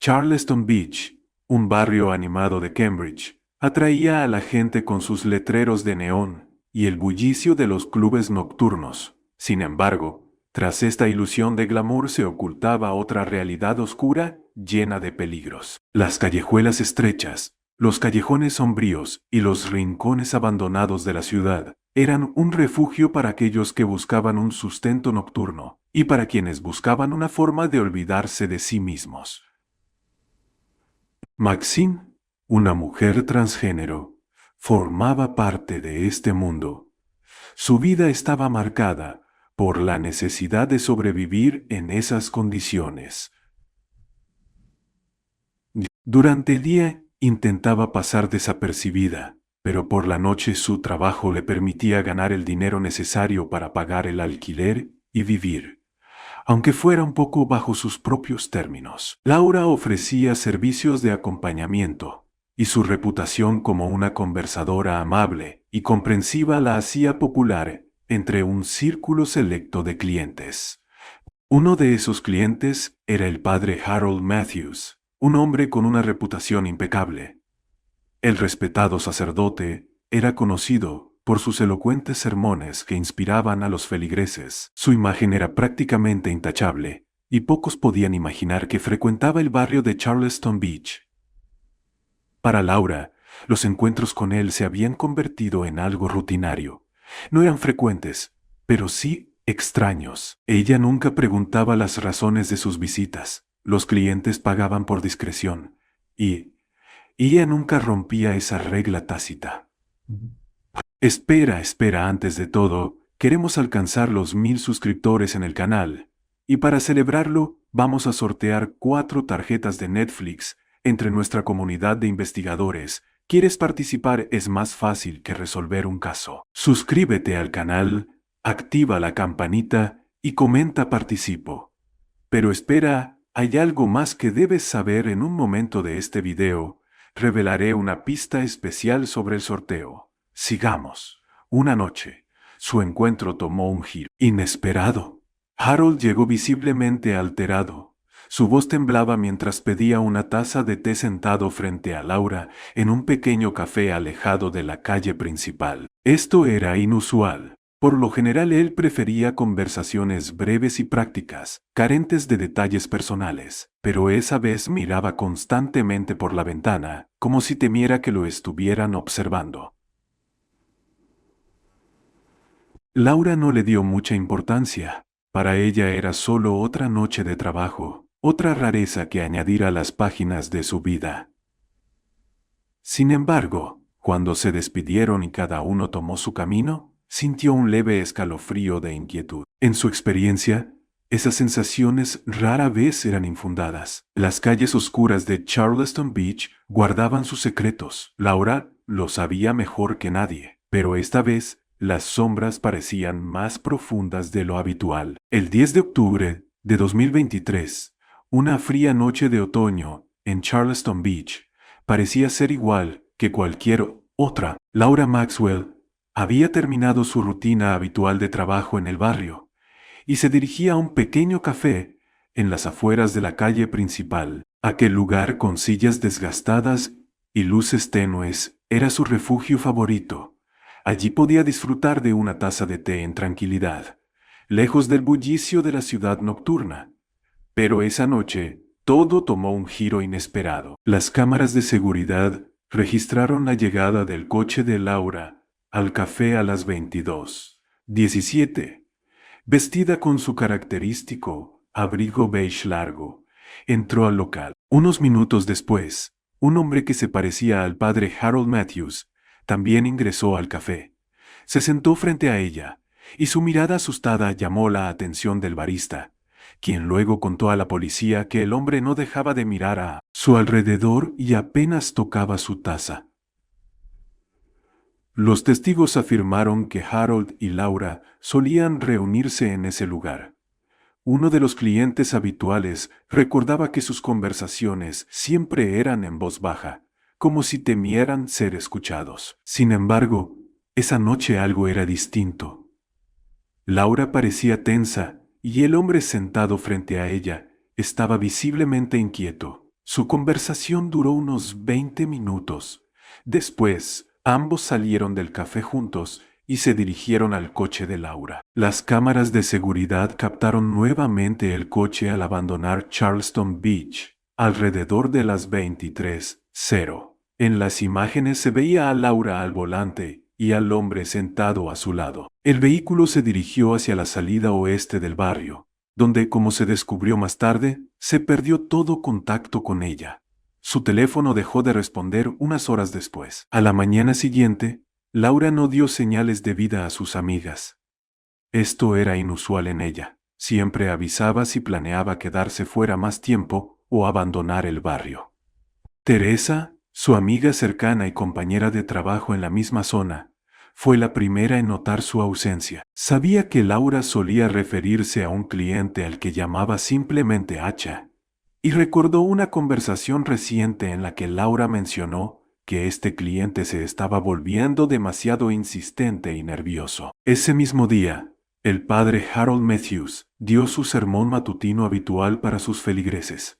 Charleston Beach, un barrio animado de Cambridge, atraía a la gente con sus letreros de neón y el bullicio de los clubes nocturnos. Sin embargo, tras esta ilusión de glamour se ocultaba otra realidad oscura llena de peligros. Las callejuelas estrechas, los callejones sombríos y los rincones abandonados de la ciudad eran un refugio para aquellos que buscaban un sustento nocturno y para quienes buscaban una forma de olvidarse de sí mismos. Maxine, una mujer transgénero, formaba parte de este mundo. Su vida estaba marcada por la necesidad de sobrevivir en esas condiciones. Durante el día intentaba pasar desapercibida, pero por la noche su trabajo le permitía ganar el dinero necesario para pagar el alquiler y vivir, aunque fuera un poco bajo sus propios términos. Laura ofrecía servicios de acompañamiento, y su reputación como una conversadora amable y comprensiva la hacía popular entre un círculo selecto de clientes. Uno de esos clientes era el padre Harold Matthews, un hombre con una reputación impecable. El respetado sacerdote era conocido por sus elocuentes sermones que inspiraban a los feligreses. Su imagen era prácticamente intachable, y pocos podían imaginar que frecuentaba el barrio de Charleston Beach. Para Laura, los encuentros con él se habían convertido en algo rutinario. No eran frecuentes, pero sí extraños. Ella nunca preguntaba las razones de sus visitas. Los clientes pagaban por discreción, y ella nunca rompía esa regla tácita. Espera, antes de todo, queremos alcanzar los 1000 suscriptores en el canal, y para celebrarlo, vamos a sortear 4 tarjetas de Netflix entre nuestra comunidad de investigadores. ¿Quieres participar? Es más fácil que resolver un caso. Suscríbete al canal, activa la campanita y comenta participo. Pero espera, hay algo más que debes saber. En un momento de este video. Revelaré una pista especial sobre el sorteo. Sigamos. Una noche, su encuentro tomó un giro inesperado. Harold llegó visiblemente alterado. Su voz temblaba mientras pedía una taza de té sentado frente a Laura en un pequeño café alejado de la calle principal. Esto era inusual. Por lo general él prefería conversaciones breves y prácticas, carentes de detalles personales, pero esa vez miraba constantemente por la ventana, como si temiera que lo estuvieran observando. Laura no le dio mucha importancia. Para ella era solo otra noche de trabajo, otra rareza que añadir a las páginas de su vida. Sin embargo, cuando se despidieron y cada uno tomó su camino, sintió un leve escalofrío de inquietud. En su experiencia, esas sensaciones rara vez eran infundadas. Las calles oscuras de Charleston Beach guardaban sus secretos. Laura lo sabía mejor que nadie, pero esta vez las sombras parecían más profundas de lo habitual. El 10 de octubre de 2023, una fría noche de otoño en Charleston Beach, parecía ser igual que cualquier otra. Laura Maxwell había terminado su rutina habitual de trabajo en el barrio y se dirigía a un pequeño café en las afueras de la calle principal. Aquel lugar con sillas desgastadas y luces tenues era su refugio favorito. Allí podía disfrutar de una taza de té en tranquilidad, lejos del bullicio de la ciudad nocturna. Pero esa noche, todo tomó un giro inesperado. Las cámaras de seguridad registraron la llegada del coche de Laura al café a las 22:17. Vestida con su característico abrigo beige largo, entró al local. Unos minutos después, un hombre que se parecía al padre Harold Matthews también ingresó al café. Se sentó frente a ella, y su mirada asustada llamó la atención del barista, quien luego contó a la policía que el hombre no dejaba de mirar a su alrededor y apenas tocaba su taza. Los testigos afirmaron que Harold y Laura solían reunirse en ese lugar. Uno de los clientes habituales recordaba que sus conversaciones siempre eran en voz baja, como si temieran ser escuchados. Sin embargo, esa noche algo era distinto. Laura parecía tensa y el hombre sentado frente a ella estaba visiblemente inquieto. Su conversación duró unos 20 minutos. Después, ambos salieron del café juntos y se dirigieron al coche de Laura. Las cámaras de seguridad captaron nuevamente el coche al abandonar Charleston Beach, alrededor de las 23:00. En las imágenes se veía a Laura al volante y al hombre sentado a su lado. El vehículo se dirigió hacia la salida oeste del barrio, donde, como se descubrió más tarde, se perdió todo contacto con ella. Su teléfono dejó de responder unas horas después. A la mañana siguiente, Laura no dio señales de vida a sus amigas. Esto era inusual en ella. Siempre avisaba si planeaba quedarse fuera más tiempo o abandonar el barrio. Teresa, su amiga cercana y compañera de trabajo en la misma zona, fue la primera en notar su ausencia. Sabía que Laura solía referirse a un cliente al que llamaba simplemente Hacha, y recordó una conversación reciente en la que Laura mencionó que este cliente se estaba volviendo demasiado insistente y nervioso. Ese mismo día, el padre Harold Matthews dio su sermón matutino habitual para sus feligreses.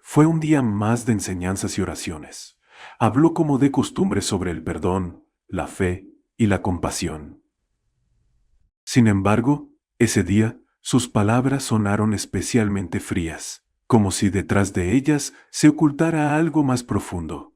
Fue un día más de enseñanzas y oraciones. Habló como de costumbre sobre el perdón, la fe y la compasión. Sin embargo, ese día, sus palabras sonaron especialmente frías, como si detrás de ellas se ocultara algo más profundo.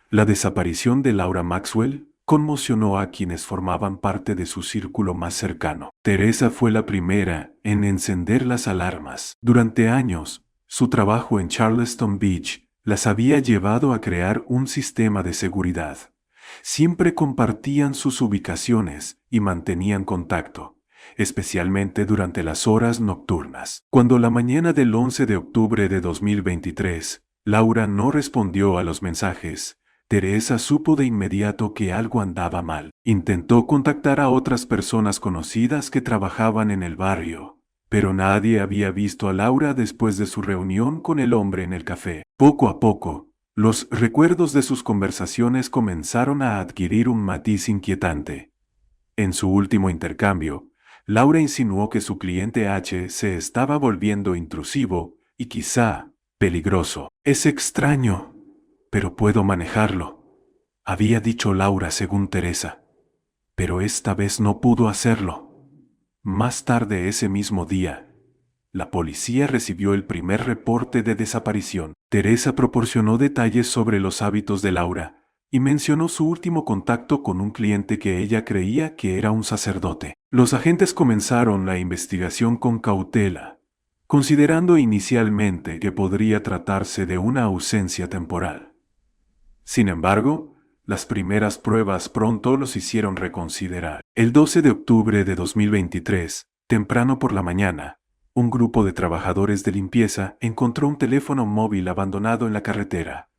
La desaparición de Laura Maxwell conmocionó a quienes formaban parte de su círculo más cercano. Teresa fue la primera en encender las alarmas. Durante años, su trabajo en Charleston Beach las había llevado a crear un sistema de seguridad. Siempre compartían sus ubicaciones y mantenían contacto, especialmente durante las horas nocturnas. Cuando la mañana del 11 de octubre de 2023, Laura no respondió a los mensajes, Teresa supo de inmediato que algo andaba mal. Intentó contactar a otras personas conocidas que trabajaban en el barrio, pero nadie había visto a Laura después de su reunión con el hombre en el café. Poco a poco, los recuerdos de sus conversaciones comenzaron a adquirir un matiz inquietante. En su último intercambio, Laura insinuó que su cliente H se estaba volviendo intrusivo y quizá peligroso. Es extraño, pero puedo manejarlo, había dicho Laura según Teresa. Pero esta vez no pudo hacerlo. Más tarde ese mismo día, la policía recibió el primer reporte de desaparición. Teresa proporcionó detalles sobre los hábitos de Laura y mencionó su último contacto con un cliente que ella creía que era un sacerdote. Los agentes comenzaron la investigación con cautela, considerando inicialmente que podría tratarse de una ausencia temporal. Sin embargo, las primeras pruebas pronto los hicieron reconsiderar. El 12 de octubre de 2023, temprano por la mañana, un grupo de trabajadores de limpieza encontró un teléfono móvil abandonado en la carretera.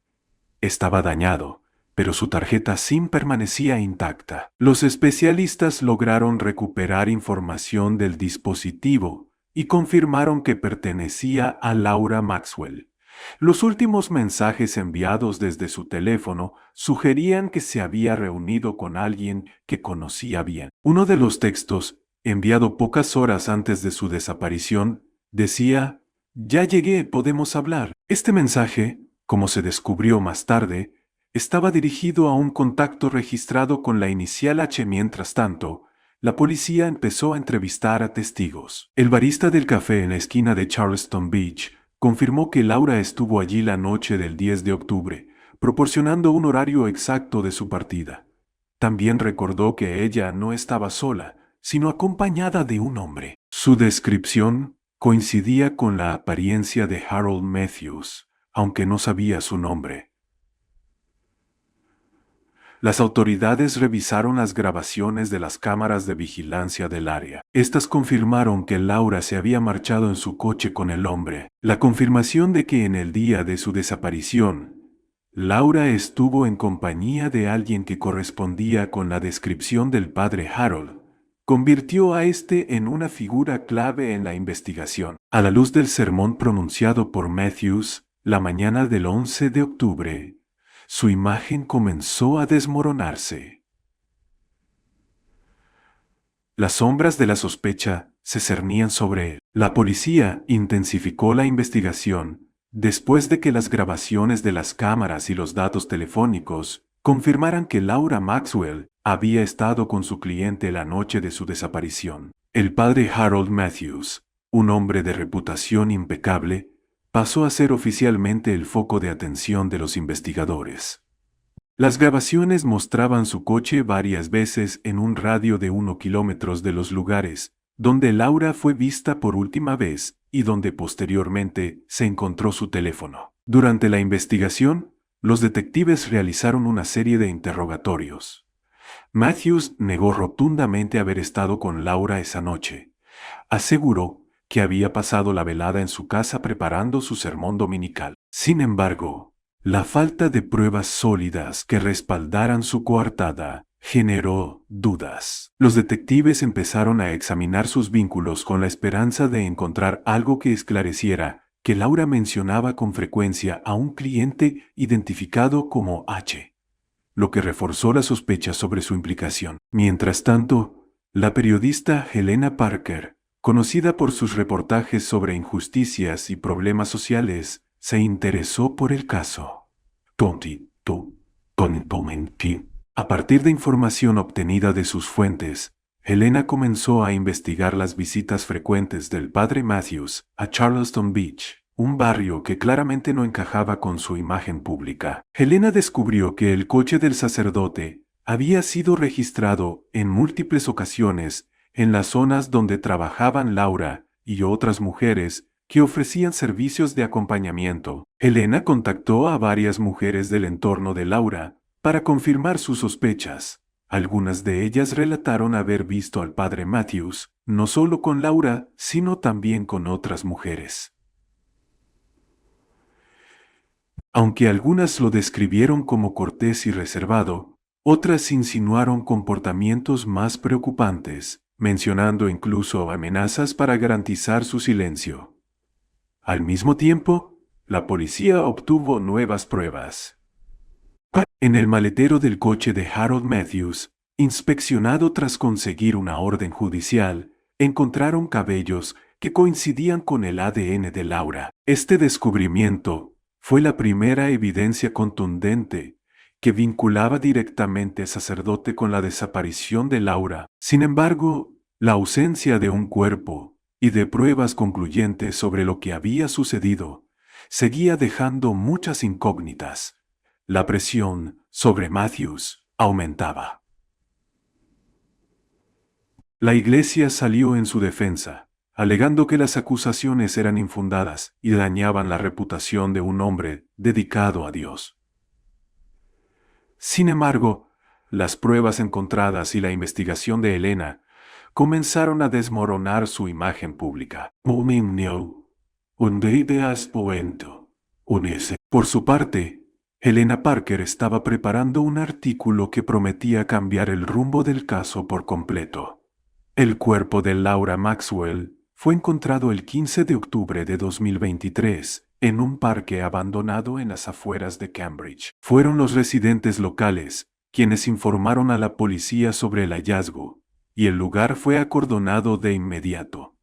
Estaba dañado, pero su tarjeta SIM permanecía intacta. Los especialistas lograron recuperar información del dispositivo y confirmaron que pertenecía a Laura Maxwell. Los últimos mensajes enviados desde su teléfono sugerían que se había reunido con alguien que conocía bien. Uno de los textos, enviado pocas horas antes de su desaparición, decía: «Ya llegué, podemos hablar». Este mensaje, como se descubrió más tarde, estaba dirigido a un contacto registrado con la inicial H. Mientras tanto, la policía empezó a entrevistar a testigos. El barista del café en la esquina de Charleston Beach confirmó que Laura estuvo allí la noche del 10 de octubre, proporcionando un horario exacto de su partida. También recordó que ella no estaba sola, sino acompañada de un hombre. Su descripción coincidía con la apariencia de Harold Matthews, aunque no sabía su nombre. Las autoridades revisaron las grabaciones de las cámaras de vigilancia del área. Estas confirmaron que Laura se había marchado en su coche con el hombre. La confirmación de que en el día de su desaparición, Laura estuvo en compañía de alguien que correspondía con la descripción del padre Harold, convirtió a este en una figura clave en la investigación. A la luz del sermón pronunciado por Matthews la mañana del 11 de octubre, su imagen comenzó a desmoronarse. Las sombras de la sospecha se cernían sobre él. La policía intensificó la investigación después de que las grabaciones de las cámaras y los datos telefónicos confirmaran que Laura Maxwell había estado con su cliente la noche de su desaparición. El padre Harold Matthews, un hombre de reputación impecable, pasó a ser oficialmente el foco de atención de los investigadores. Las grabaciones mostraban su coche varias veces en un radio de 1 kilómetro de los lugares donde Laura fue vista por última vez y donde posteriormente se encontró su teléfono. Durante la investigación, los detectives realizaron una serie de interrogatorios. Matthews negó rotundamente haber estado con Laura esa noche. Aseguró que había pasado la velada en su casa preparando su sermón dominical. Sin embargo, la falta de pruebas sólidas que respaldaran su coartada generó dudas. Los detectives empezaron a examinar sus vínculos con la esperanza de encontrar algo que esclareciera que Laura mencionaba con frecuencia a un cliente identificado como H, lo que reforzó la sospecha sobre su implicación. Mientras tanto, la periodista Helena Parker, conocida por sus reportajes sobre injusticias y problemas sociales, se interesó por el caso. A partir de información obtenida de sus fuentes, Helena comenzó a investigar las visitas frecuentes del padre Matthews a Charleston Beach, un barrio que claramente no encajaba con su imagen pública. Helena descubrió que el coche del sacerdote había sido registrado en múltiples ocasiones en las zonas donde trabajaban Laura y otras mujeres que ofrecían servicios de acompañamiento. Helena contactó a varias mujeres del entorno de Laura para confirmar sus sospechas. Algunas de ellas relataron haber visto al padre Matthews, no solo con Laura, sino también con otras mujeres. Aunque algunas lo describieron como cortés y reservado, otras insinuaron comportamientos más preocupantes, mencionando incluso amenazas para garantizar su silencio. Al mismo tiempo, la policía obtuvo nuevas pruebas. En el maletero del coche de Harold Matthews, inspeccionado tras conseguir una orden judicial, encontraron cabellos que coincidían con el ADN de Laura. Este descubrimiento fue la primera evidencia contundente que vinculaba directamente al sacerdote con la desaparición de Laura. Sin embargo, la ausencia de un cuerpo y de pruebas concluyentes sobre lo que había sucedido seguía dejando muchas incógnitas. La presión sobre Matthews aumentaba. La iglesia salió en su defensa, alegando que las acusaciones eran infundadas y dañaban la reputación de un hombre dedicado a Dios. Sin embargo, las pruebas encontradas y la investigación de Helena comenzaron a desmoronar su imagen pública. Por su parte, Helena Parker estaba preparando un artículo que prometía cambiar el rumbo del caso por completo. El cuerpo de Laura Maxwell fue encontrado el 15 de octubre de 2023 en un parque abandonado en las afueras de Cambridge. Fueron los residentes locales quienes informaron a la policía sobre el hallazgo, y el lugar fue acordonado de inmediato.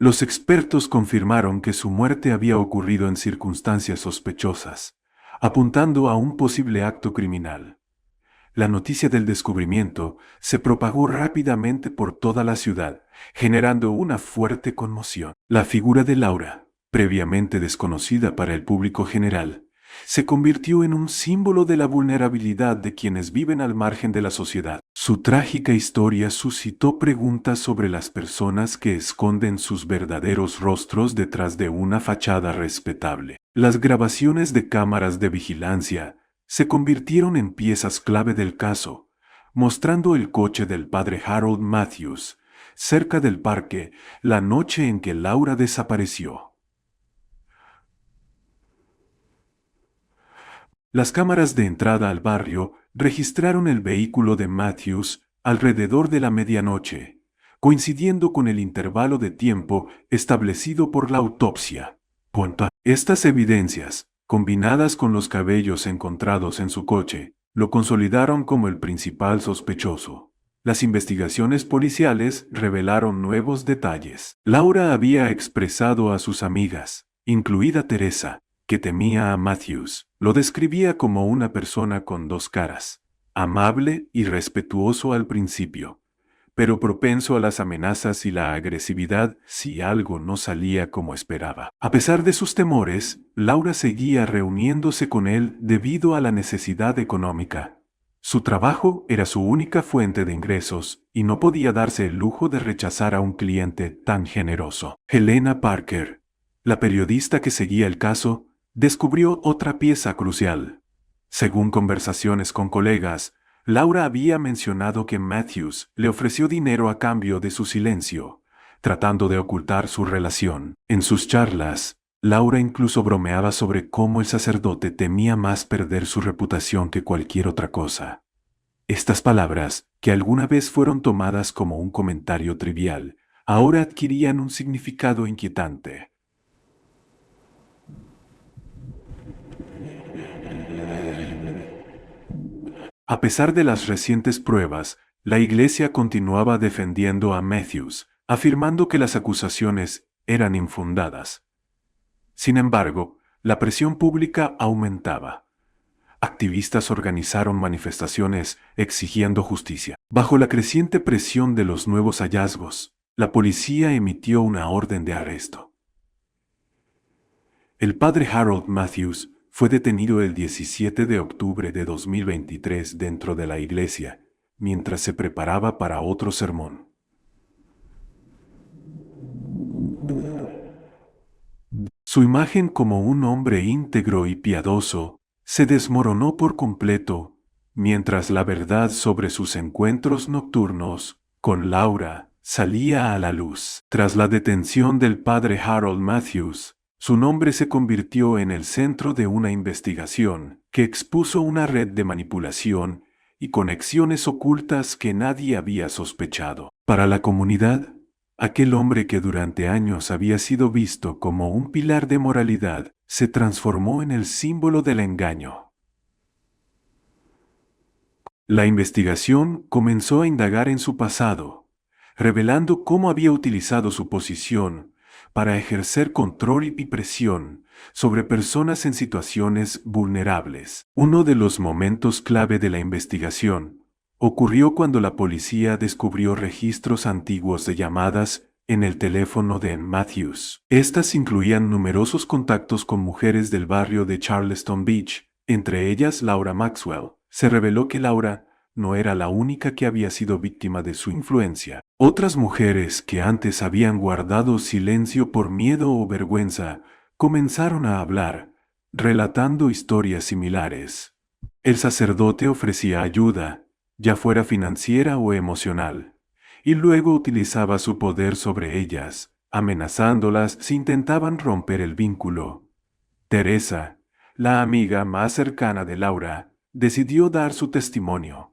Los expertos confirmaron que su muerte había ocurrido en circunstancias sospechosas, apuntando a un posible acto criminal. La noticia del descubrimiento se propagó rápidamente por toda la ciudad, generando una fuerte conmoción. La figura de Laura, previamente desconocida para el público general, se convirtió en un símbolo de la vulnerabilidad de quienes viven al margen de la sociedad. Su trágica historia suscitó preguntas sobre las personas que esconden sus verdaderos rostros detrás de una fachada respetable. Las grabaciones de cámaras de vigilancia se convirtieron en piezas clave del caso, mostrando el coche del padre Harold Matthews cerca del parque la noche en que Laura desapareció. Las cámaras de entrada al barrio registraron el vehículo de Matthews alrededor de la medianoche, coincidiendo con el intervalo de tiempo establecido por la autopsia. Estas evidencias, combinadas con los cabellos encontrados en su coche, lo consolidaron como el principal sospechoso. Las investigaciones policiales revelaron nuevos detalles. Laura había expresado a sus amigas, incluida Teresa, que temía a Matthews. Lo describía como una persona con dos caras, amable y respetuoso al principio, pero propenso a las amenazas y la agresividad si algo no salía como esperaba. A pesar de sus temores, Laura seguía reuniéndose con él debido a la necesidad económica. Su trabajo era su única fuente de ingresos y no podía darse el lujo de rechazar a un cliente tan generoso. Helena Parker, la periodista que seguía el caso, descubrió otra pieza crucial. Según conversaciones con colegas, Laura había mencionado que Matthews le ofreció dinero a cambio de su silencio, tratando de ocultar su relación. En sus charlas, Laura incluso bromeaba sobre cómo el sacerdote temía más perder su reputación que cualquier otra cosa. Estas palabras, que alguna vez fueron tomadas como un comentario trivial, ahora adquirían un significado inquietante. A pesar de las recientes pruebas, la Iglesia continuaba defendiendo a Matthews, afirmando que las acusaciones eran infundadas. Sin embargo, la presión pública aumentaba. Activistas organizaron manifestaciones exigiendo justicia. Bajo la creciente presión de los nuevos hallazgos, la policía emitió una orden de arresto. El padre Harold Matthews fue detenido el 17 de octubre de 2023 dentro de la iglesia, mientras se preparaba para otro sermón. Su imagen como un hombre íntegro y piadoso se desmoronó por completo, mientras la verdad sobre sus encuentros nocturnos con Laura salía a la luz. Tras la detención del padre Harold Matthews, su nombre se convirtió en el centro de una investigación que expuso una red de manipulación y conexiones ocultas que nadie había sospechado. Para la comunidad, aquel hombre que durante años había sido visto como un pilar de moralidad se transformó en el símbolo del engaño. La investigación comenzó a indagar en su pasado, revelando cómo había utilizado su posición para ejercer control y presión sobre personas en situaciones vulnerables. Uno de los momentos clave de la investigación ocurrió cuando la policía descubrió registros antiguos de llamadas en el teléfono de Matthews. Estas incluían numerosos contactos con mujeres del barrio de Charleston Beach, entre ellas Laura Maxwell. Se reveló que Laura no era la única que había sido víctima de su influencia. Otras mujeres que antes habían guardado silencio por miedo o vergüenza comenzaron a hablar, relatando historias similares. El sacerdote ofrecía ayuda, ya fuera financiera o emocional, y luego utilizaba su poder sobre ellas, amenazándolas si intentaban romper el vínculo. Teresa, la amiga más cercana de Laura, decidió dar su testimonio.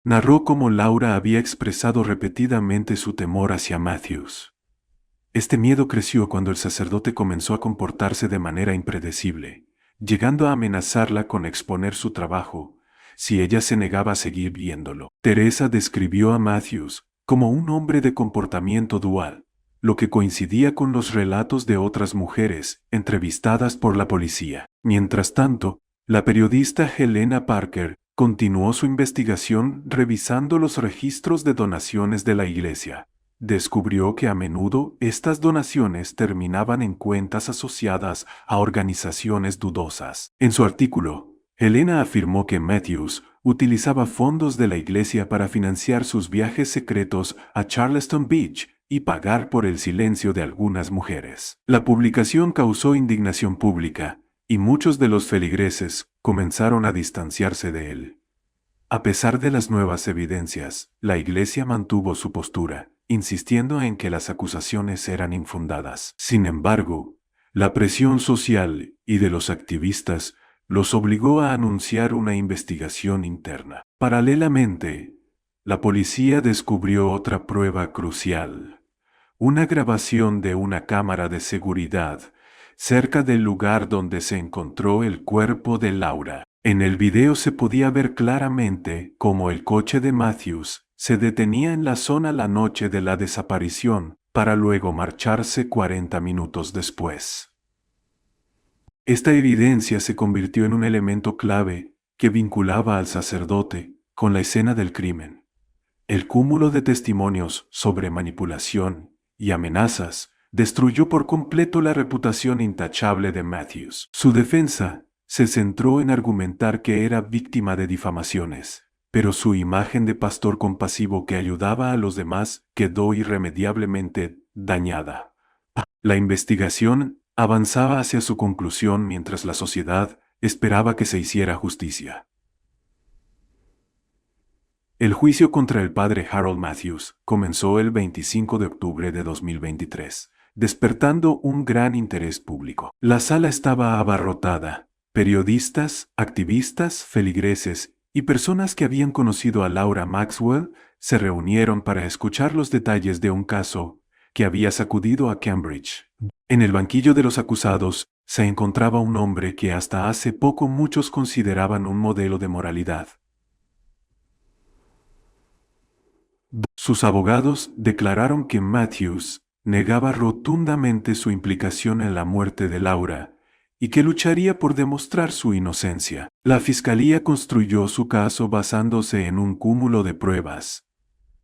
Narró cómo Laura había expresado repetidamente su temor hacia Matthews. Este miedo creció cuando el sacerdote comenzó a comportarse de manera impredecible, llegando a amenazarla con exponer su trabajo si ella se negaba a seguir viéndolo. Teresa describió a Matthews como un hombre de comportamiento dual, lo que coincidía con los relatos de otras mujeres entrevistadas por la policía. Mientras tanto, la periodista Helena Parker continuó su investigación revisando los registros de donaciones de la iglesia. Descubrió que a menudo estas donaciones terminaban en cuentas asociadas a organizaciones dudosas. En su artículo, Helena afirmó que Matthews utilizaba fondos de la iglesia para financiar sus viajes secretos a Charleston Beach y pagar por el silencio de algunas mujeres. La publicación causó indignación pública, y muchos de los feligreses comenzaron a distanciarse de él. A pesar de las nuevas evidencias, la iglesia mantuvo su postura, insistiendo en que las acusaciones eran infundadas. Sin embargo, la presión social y de los activistas los obligó a anunciar una investigación interna. Paralelamente, la policía descubrió otra prueba crucial: una grabación de una cámara de seguridad cerca del lugar donde se encontró el cuerpo de Laura. En el video se podía ver claramente cómo el coche de Matthews se detenía en la zona la noche de la desaparición, para luego marcharse 40 minutos después. Esta evidencia se convirtió en un elemento clave que vinculaba al sacerdote con la escena del crimen. El cúmulo de testimonios sobre manipulación y amenazas destruyó por completo la reputación intachable de Matthews. Su defensa se centró en argumentar que era víctima de difamaciones, pero su imagen de pastor compasivo que ayudaba a los demás quedó irremediablemente dañada. La investigación avanzaba hacia su conclusión mientras la sociedad esperaba que se hiciera justicia. El juicio contra el padre Harold Matthews comenzó el 25 de octubre de 2023, despertando un gran interés público. La sala estaba abarrotada. Periodistas, activistas, feligreses y personas que habían conocido a Laura Maxwell se reunieron para escuchar los detalles de un caso que había sacudido a Cambridge. En el banquillo de los acusados se encontraba un hombre que hasta hace poco muchos consideraban un modelo de moralidad. Sus abogados declararon que Matthews negaba rotundamente su implicación en la muerte de Laura y que lucharía por demostrar su inocencia. La fiscalía construyó su caso basándose en un cúmulo de pruebas.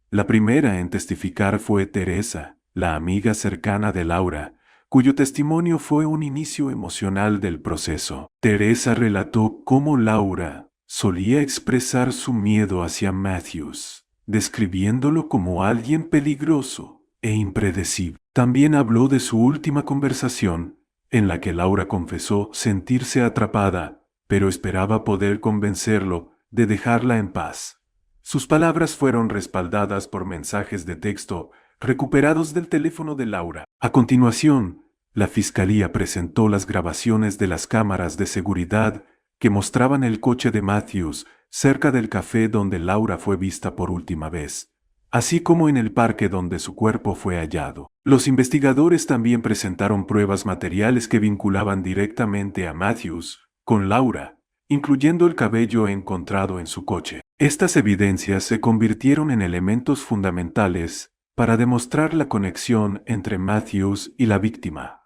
La primera en testificar fue Teresa, la amiga cercana de Laura, cuyo testimonio fue un inicio emocional del proceso. Teresa relató cómo Laura solía expresar su miedo hacia Matthews, describiéndolo como alguien peligroso e impredecible. También habló de su última conversación, en la que Laura confesó sentirse atrapada, pero esperaba poder convencerlo de dejarla en paz. Sus palabras fueron respaldadas por mensajes de texto recuperados del teléfono de Laura. A continuación, la fiscalía presentó las grabaciones de las cámaras de seguridad que mostraban el coche de Matthews cerca del café donde Laura fue vista por última vez, así como en el parque donde su cuerpo fue hallado. Los investigadores también presentaron pruebas materiales que vinculaban directamente a Matthews con Laura, incluyendo el cabello encontrado en su coche. Estas evidencias se convirtieron en elementos fundamentales para demostrar la conexión entre Matthews y la víctima.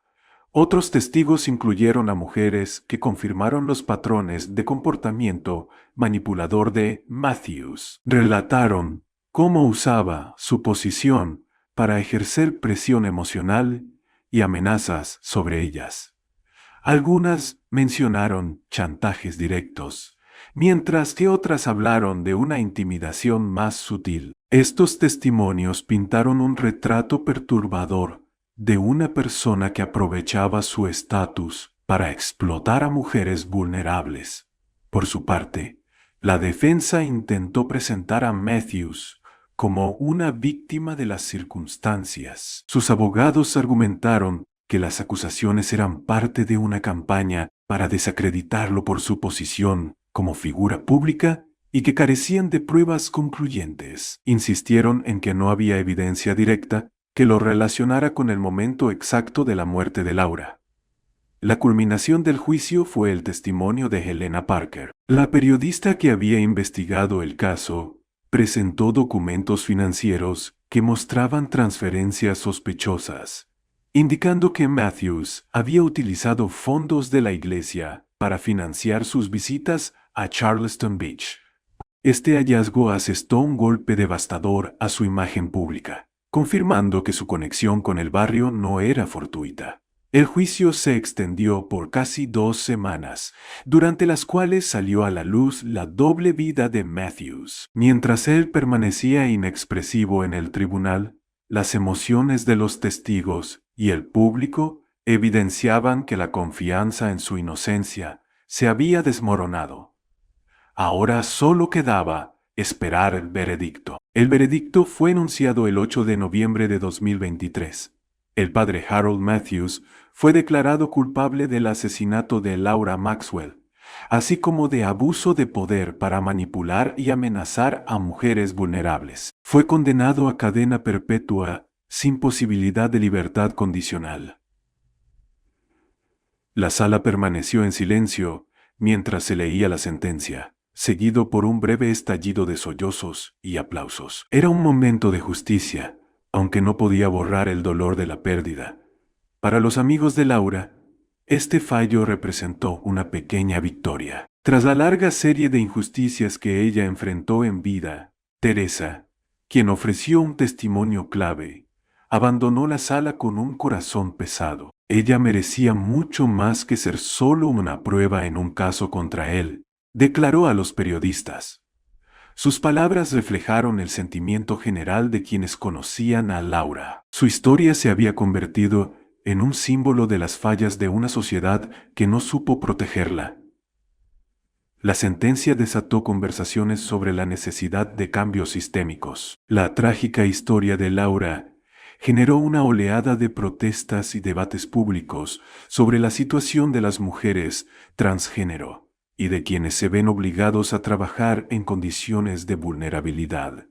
Otros testigos incluyeron a mujeres que confirmaron los patrones de comportamiento manipulador de Matthews. Relataron cómo usaba su posición para ejercer presión emocional y amenazas sobre ellas. Algunas mencionaron chantajes directos, mientras que otras hablaron de una intimidación más sutil. Estos testimonios pintaron un retrato perturbador de una persona que aprovechaba su estatus para explotar a mujeres vulnerables. Por su parte, la defensa intentó presentar a Matthews como una víctima de las circunstancias. Sus abogados argumentaron que las acusaciones eran parte de una campaña para desacreditarlo por su posición como figura pública y que carecían de pruebas concluyentes. Insistieron en que no había evidencia directa que lo relacionara con el momento exacto de la muerte de Laura. La culminación del juicio fue el testimonio de Helena Parker. La periodista que había investigado el caso presentó documentos financieros que mostraban transferencias sospechosas, indicando que Matthews había utilizado fondos de la iglesia para financiar sus visitas a Charleston Beach. Este hallazgo asestó un golpe devastador a su imagen pública, confirmando que su conexión con el barrio no era fortuita. El juicio se extendió por casi 2 semanas, durante las cuales salió a la luz la doble vida de Matthews. Mientras él permanecía inexpresivo en el tribunal, las emociones de los testigos y el público evidenciaban que la confianza en su inocencia se había desmoronado. Ahora solo quedaba esperar el veredicto. El veredicto fue enunciado el 8 de noviembre de 2023. El padre Harold Matthews fue declarado culpable del asesinato de Laura Maxwell, así como de abuso de poder para manipular y amenazar a mujeres vulnerables. Fue condenado a cadena perpetua sin posibilidad de libertad condicional. La sala permaneció en silencio mientras se leía la sentencia, seguido por un breve estallido de sollozos y aplausos. Era un momento de justicia, aunque no podía borrar el dolor de la pérdida. Para los amigos de Laura, este fallo representó una pequeña victoria. Tras la larga serie de injusticias que ella enfrentó en vida, Teresa, quien ofreció un testimonio clave, abandonó la sala con un corazón pesado. Ella merecía mucho más que ser solo una prueba en un caso contra él, declaró a los periodistas. Sus palabras reflejaron el sentimiento general de quienes conocían a Laura. Su historia se había convertido en un símbolo de las fallas de una sociedad que no supo protegerla. La sentencia desató conversaciones sobre la necesidad de cambios sistémicos. La trágica historia de Laura generó una oleada de protestas y debates públicos sobre la situación de las mujeres transgénero y de quienes se ven obligados a trabajar en condiciones de vulnerabilidad.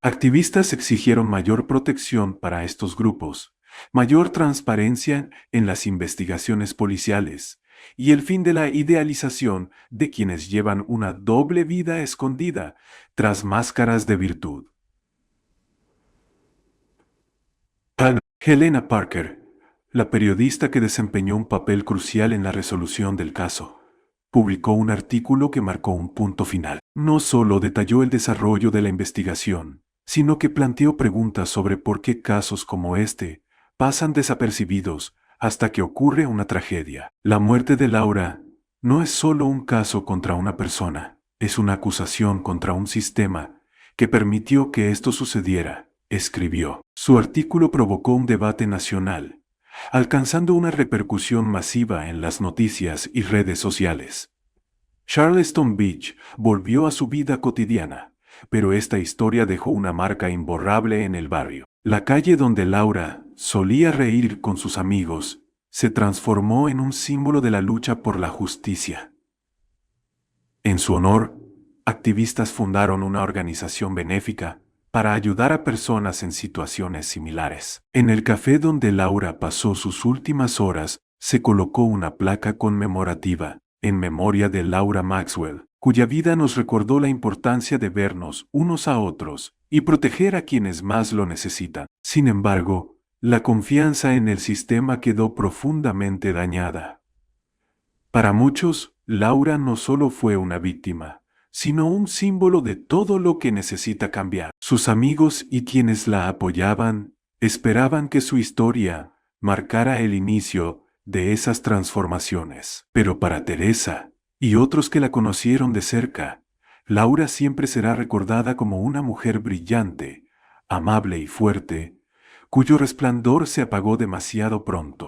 Activistas exigieron mayor protección para estos grupos, mayor transparencia en las investigaciones policiales y el fin de la idealización de quienes llevan una doble vida escondida tras máscaras de virtud. Helena Parker, la periodista que desempeñó un papel crucial en la resolución del caso, publicó un artículo que marcó un punto final. No solo detalló el desarrollo de la investigación, sino que planteó preguntas sobre por qué casos como este pasan desapercibidos hasta que ocurre una tragedia. La muerte de Laura no es solo un caso contra una persona, es una acusación contra un sistema que permitió que esto sucediera, escribió. Su artículo provocó un debate nacional, alcanzando una repercusión masiva en las noticias y redes sociales. Charleston Beach volvió a su vida cotidiana, pero esta historia dejó una marca imborrable en el barrio. La calle donde Laura solía reír con sus amigos se transformó en un símbolo de la lucha por la justicia. En su honor, activistas fundaron una organización benéfica para ayudar a personas en situaciones similares. En el café donde Laura pasó sus últimas horas, se colocó una placa conmemorativa en memoria de Laura Maxwell, cuya vida nos recordó la importancia de vernos unos a otros y proteger a quienes más lo necesitan. Sin embargo, la confianza en el sistema quedó profundamente dañada. Para muchos, Laura no solo fue una víctima, sino un símbolo de todo lo que necesita cambiar. Sus amigos y quienes la apoyaban esperaban que su historia marcara el inicio de esas transformaciones. Pero para Teresa y otros que la conocieron de cerca, Laura siempre será recordada como una mujer brillante, amable y fuerte, cuyo resplandor se apagó demasiado pronto.